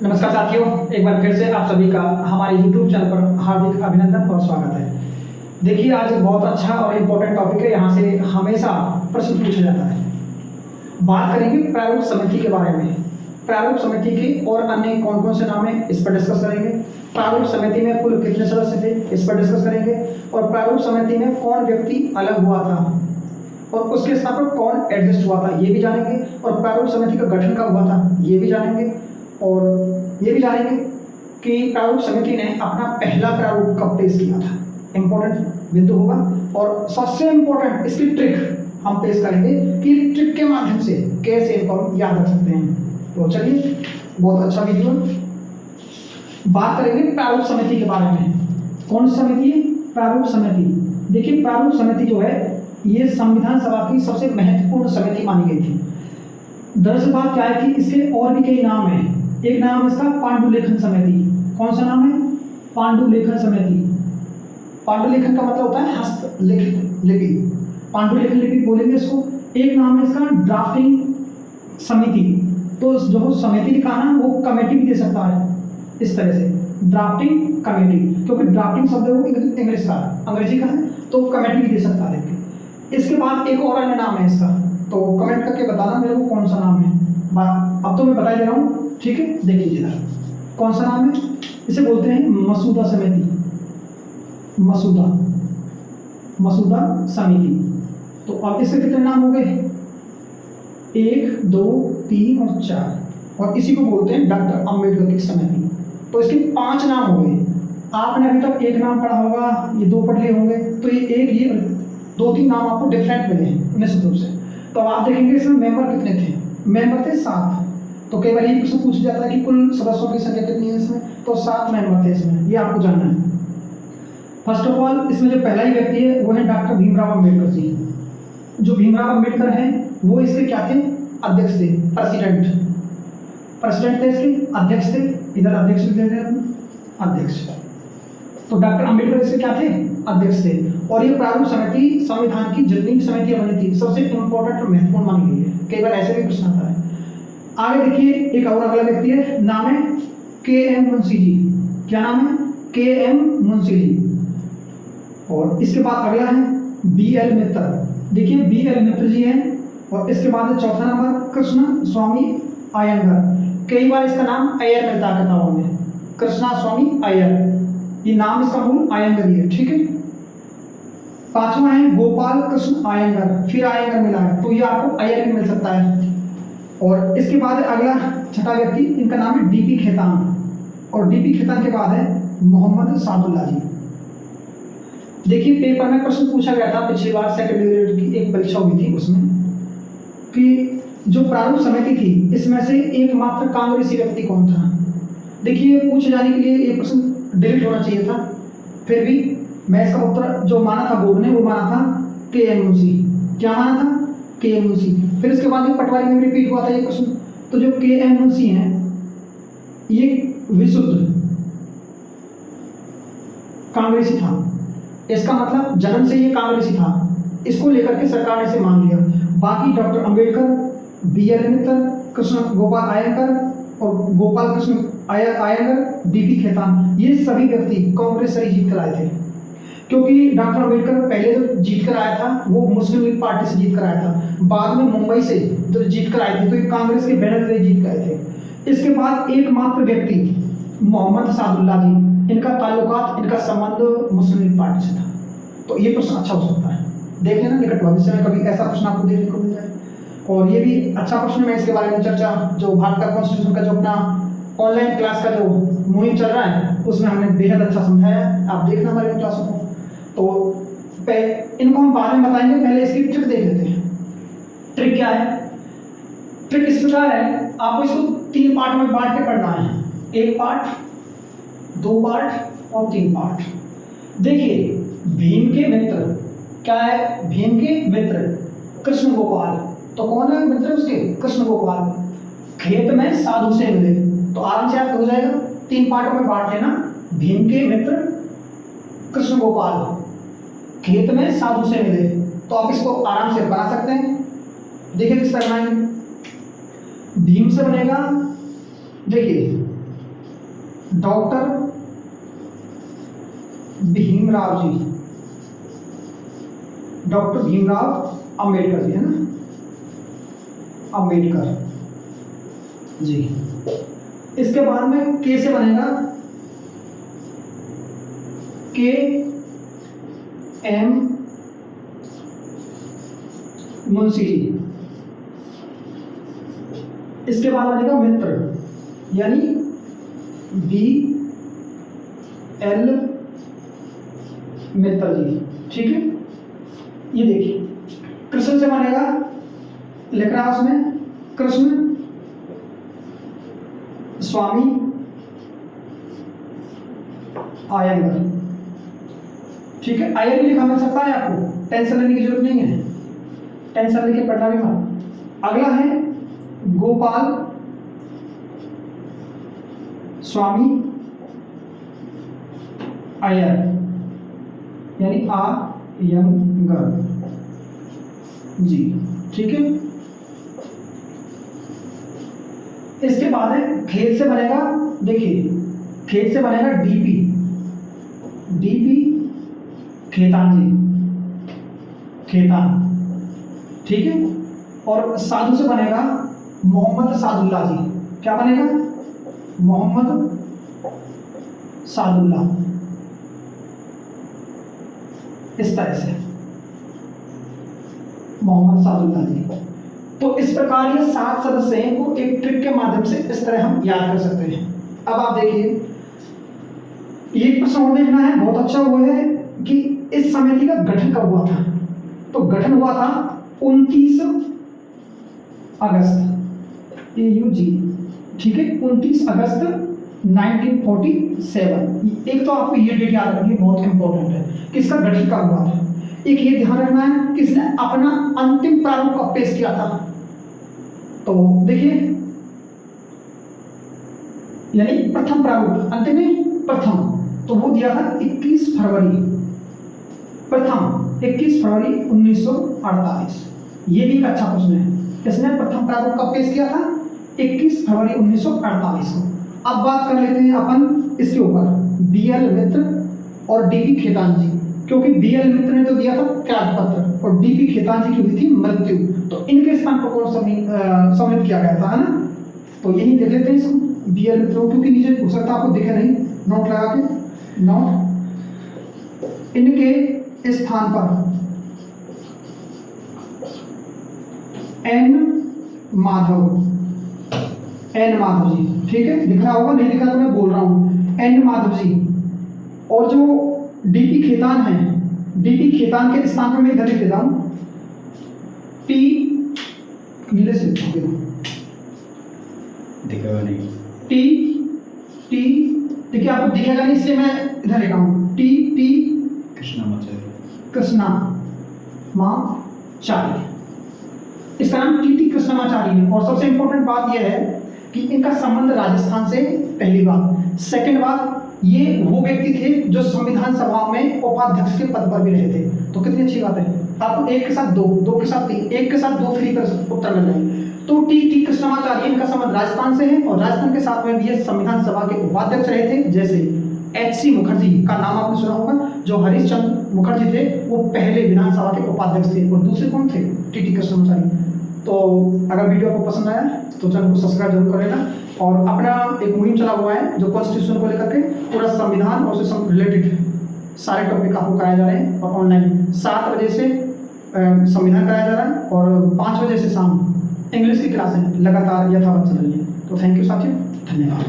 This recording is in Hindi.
नमस्कार साथियों, एक बार फिर से आप सभी का हमारे YouTube चैनल पर हार्दिक अभिनंदन और स्वागत है। देखिए, आज बहुत अच्छा और इम्पोर्टेंट टॉपिक है। यहाँ से हमेशा प्रश्न पूछा जाता है। बात करेंगे प्रारूप समिति के बारे में। प्रारूप समिति के और अन्य कौन कौन से नाम हैं, इस पर डिस्कस करेंगे। प्रारूप समिति में कुल कितने सदस्य थे, इस पर डिस्कस करेंगे। और प्रारूप समिति में कौन व्यक्ति अलग हुआ था और उसके स्थान पर कौन एडजस्ट हुआ था, ये भी जानेंगे। और प्रारूप समिति का गठन कब हुआ था, ये भी जानेंगे। और ये भी जानेंगे कि प्रारूप समिति ने अपना पहला प्रारूप कब पेश किया था। इंपॉर्टेंट बिंदु होगा। और सबसे इंपॉर्टेंट इसकी ट्रिक हम पेश करेंगे कि ट्रिक के माध्यम से कैसे इनको हम याद रख सकते हैं। तो चलिए, बहुत अच्छा वीडियो। बात करेंगे प्रारूप समिति के बारे में। कौन सी समिति है? प्रारूप समिति। देखिए, प्रारूप समिति जो है ये संविधान सभा की सबसे महत्वपूर्ण समिति मानी गई थी। दरअसल बात क्या है कि इसके और भी कई नाम हैं। एक नाम है इसका पांडुलेखन समिति। कौन सा नाम है? पांडुलेखन समिति। पांडुलेखन का मतलब होता है हस्तलिखित लिपि। पांडुलेखन लिपि बोलेंगे इसको। एक नाम है इसका ड्राफ्टिंग समिति। तो जो समिति लिखा ना, वो कमेटी भी दे सकता है इस तरह से, ड्राफ्टिंग कमेटी। क्योंकि ड्राफ्टिंग शब्द है वो इंग्लिश का, अंग्रेजी का है, तो कमेटी भी दे सकता है। इसके बाद एक और अन्य नाम है इसका, तो कमेंट करके बताना मेरे को कौन सा नाम है। अब तो मैं बता दे रहा हूँ, ठीक है? देख लीजिए कौन सा नाम है। इसे बोलते हैं मसूदा समिति। मसूदा समिति। तो अब इसके कितने नाम हो गए? 1, 2, 3 और 4। और इसी को बोलते हैं डॉक्टर अंबेडकर की समिति। तो इसके 5 नाम हो गए। आपने अभी तक एक नाम पढ़ा होगा, ये 2 पढ़ लिए होंगे, तो ये 2-3 नाम आपको डिफरेंट मिले हैं निश्चित रूप से। तो आप देखेंगे इसमें मेंबर कितने थे? मेंबर थे 7। तो कई बार ये प्रश्न पूछा जाता है कि कुल सदस्यों की संख्या कितनी है इसमें, तो 7 मेंबर थे इसमें, ये आपको जानना है। फर्स्ट ऑफ ऑल, इसमें जो पहला ही व्यक्ति है वो है डॉक्टर भीमराव अंबेडकर जी। जो भीमराव अंबेडकर हैं वो इसके क्या थे? अध्यक्ष थे, प्रेसिडेंट थे इसके, अध्यक्ष थे। इधर अध्यक्ष लिख देते हैं, अध्यक्ष। तो डॉक्टर अंबेडकर इसके क्या थे? अध्यक्ष थे। और ये प्रारूप समिति संविधान की जितनी भी समितियां बनी थी सबसे इंपॉर्टेंट और महत्वपूर्ण मानी गई है। कई बार ऐसे भी प्रश्न आता है। आगे देखिए, एक और अगला व्यक्ति है, नाम है KM मुंशी जी। क्या नाम है? KM मुंशी जी। और इसके बाद अगला है BL मित्र। देखिए, BL मित्र जी हैं। और इसके बाद चौथा नंबर कृष्ण स्वामी अयंगर। कई बार इसका नाम अय्यर मिलता है किताबों में, कृष्णा स्वामी अय्यर। ये नाम इसका मूल अयंगर ही है, ठीक है? 5वां है गोपाल कृष्ण अयंगर। फिर अयंगर मिला है, तो ये आपको अय्यर भी मिल सकता है। और इसके बाद अगला छठा व्यक्ति, इनका नाम है DP खेतान। और DP खेतान के बाद है मोहम्मद सादुल्ला जी। देखिए, पेपर में प्रश्न पूछा गया था पिछली बार, सेकेंड ग्रेड की एक परीक्षा हुई थी, उसमें कि जो प्रारूप समिति थी इसमें से एकमात्र कांग्रेसी व्यक्ति कौन था। देखिए, पूछे जाने के लिए ये प्रश्न डिलीट होना चाहिए था, फिर भी मैं इसका उत्तर जो माना था बोर्ड ने, वो माना था KM मुंशी। क्या माना था? KM मुंशी। फिर इसके बाद पटवारी में रिपीट हुआ था ये प्रश्न। तो जो KM मुंशी हैं ये विशुद्ध कांग्रेसी था। इसका मतलब जन्म से ये कांग्रेसी था। इसको लेकर के सरकार ने इसे मान लिया। बाकी डॉक्टर अंबेडकर, BL मित्र, कृष्ण गोपाल अयंगर और गोपाल कृष्ण अयंगर, DP खेतान, ये सभी व्यक्ति कांग्रेस से जीत कर आए थे। क्योंकि डॉक्टर अंबेडकर पहले जो जीत कर आया था वो मुस्लिम लीग पार्टी से जीत कर आया था, बाद में मुंबई से जो जीत कर आए थे, तो ये कांग्रेस के बैनर से जीत कर आए थे। इसके बाद एकमात्र व्यक्ति मोहम्मद सादुल्ला जी, इनका ताल्लुकात, इनका संबंध मुस्लिम लीग पार्टी से था। तो ये प्रश्न अच्छा हो सकता है, देख लेना निकट भविष्य में कभी ऐसा प्रश्न आपको देखने को मिल जाए। और ये भी अच्छा प्रश्न है, इसके बारे में चर्चा जो भारत का कॉन्स्टिट्यूशन का जो अपना ऑनलाइन क्लास का जो मुहिम चल रहा है उसमें हमने बेहद अच्छा समझाया है, आप देखना हमारे क्लासों को। तो इनको हम बाद में बताएंगे, पहले इसकी ट्रिक देख लेते हैं। ट्रिक क्या है? ट्रिक इस प्रकार है, आपको इसको 3 पार्ट में बांट के पढ़ना है। 1 पार्ट, 2 पार्ट और 3 पार्ट। देखिए, भीम के मित्र क्या है? भीम के मित्र कृष्ण गोपाल। तो कौन है मित्र उसके? कृष्ण गोपाल। खेत में साधु से मिले, तो आराम से आपको हो जाएगा। 3 पार्टों में बांट लेना। भीम के मित्र कृष्ण गोपाल, खेत में साधु से मिले, तो आप इसको आराम से बना सकते हैं। देखिए किस तरह बनाएंगे। भीम से बनेगा, देखिए डॉक्टर भीमराव जी, डॉक्टर भीमराव अंबेडकर जी, है ना, अंबेडकर जी। इसके बाद में के से बनेगा के एम मुंशी जी। इसके बाद बनेगा मित्र, यानी बी एल मित्र जी, ठीक है। ये देखिए कृष्ण से बनेगा, लिख रहा है उसमें कृष्ण स्वामी आयंगर, ठीक है। आयर भी लिखा मिल सकता है आपको, टेंशन लेने की जरूरत नहीं है, टेंशन लेके पढ़ना भी मत। अगला है गोपाल स्वामी अय्यर, यानी आयंगर जी, ठीक है। इसके बाद है खेत से बनेगा, देखिए खेत से बनेगा डीपी, डीपी खेतान जी, खेतान, ठीक है। और साधु से बनेगा मोहम्मद सादुल्ला जी, क्या बनेगा, मोहम्मद सादुल्ला, इस तरह से मोहम्मद सादुल्ला जी। तो इस प्रकार ये 7 सदस्य हैं को एक ट्रिक के माध्यम से इस तरह हम याद कर सकते हैं। अब आप देखिए ये प्रश्न और देखना है, बहुत अच्छा वो है कि इस समिति का गठन कब हुआ था। तो गठन हुआ था 29 अगस्त AUG, ठीक है, 29 अगस्त 1947। एक तो आपको ये डेट याद रखनी बहुत इंपॉर्टेंट है कि इसका गठन कब हुआ था। एक ये ध्यान रखना है कि इसने अपना अंतिम प्रारूप कब पेश किया था। तो देखिए यानी प्रथम प्रारूप, अंतिम नहीं प्रथम, तो वो दिया था 21 फरवरी, प्रथम 21 फरवरी 1948। ये भी एक अच्छा प्रश्न है, इसने प्रथम प्रारूप कब पेश किया था, 21 फरवरी 1948 को। अब बात कर लेते हैं अपन इसके ऊपर BL मित्र और DP खेतान जी, क्योंकि BL मित्र ने तो दिया था त्यागपत्र और DP खेतान जी की हुई थी मृत्यु, तो इनके स्थान पर कौन सम्मिलित किया गया था, है ना। तो यही देख लेते हैं इसको BL मित्रों, क्योंकि नीचे हो सकता आपको दिखे नहीं, नोट लगा के, नोट इनके स्थान पर N माधव, N माधव जी, ठीक है, लिख रहा होगा, नहीं लिखा तो मैं बोल रहा हूँ, N माधव जी। और जो DP खेतान है, DP खेतान के स्थान पर मैं इधर लिख देता हूँ T, नीले से दिखेगा नहीं, T देखिए आपको दिखेगा नहीं, इसलिए मैं इधर लिखा हूँ T कृष्णामाचार्य, इसका नाम TT कृष्णामाचार्य है। और सबसे इंपॉर्टेंट बात यह है कि इनका संबंध राजस्थान से, पहली बात। सेकंड बात, ये वो व्यक्ति थे जो संविधान सभा में उपाध्यक्ष के पद पर भी रहे थे। तो कितनी अच्छी बात है, आपको एक के साथ दो, दो के साथ तीन, एक के साथ दो फ्री कर उत्तर मिल जाएंगे। तो TT कृष्णामाचार्य, इनका संबंध राजस्थान से है और राजस्थान के साथ में भी ये संविधान सभा के उपाध्यक्ष रहे थे। जैसे HC मुखर्जी का नाम आपने सुना होगा, जो हरीशचंद्र मुखर्जी थे वो पहले विधानसभा के उपाध्यक्ष थे, और दूसरे कौन थे, TT कृष्णामाचार्य। तो अगर वीडियो आपको पसंद आया तो चैनल को सब्सक्राइब जरूर कर लेना। और अपना एक मुहिम चला हुआ है जो कॉन्स्टिट्यूशन को लेकर के पूरा संविधान और उससे रिलेटेड सारे टॉपिक आपको कराए जा रहे हैं। और ऑनलाइन 7 बजे से संविधान कराया जा रहा है और 5 बजे से शाम इंग्लिश की क्लासें लगातार यथावत चल रही है। तो थैंक यू साथियों, धन्यवाद।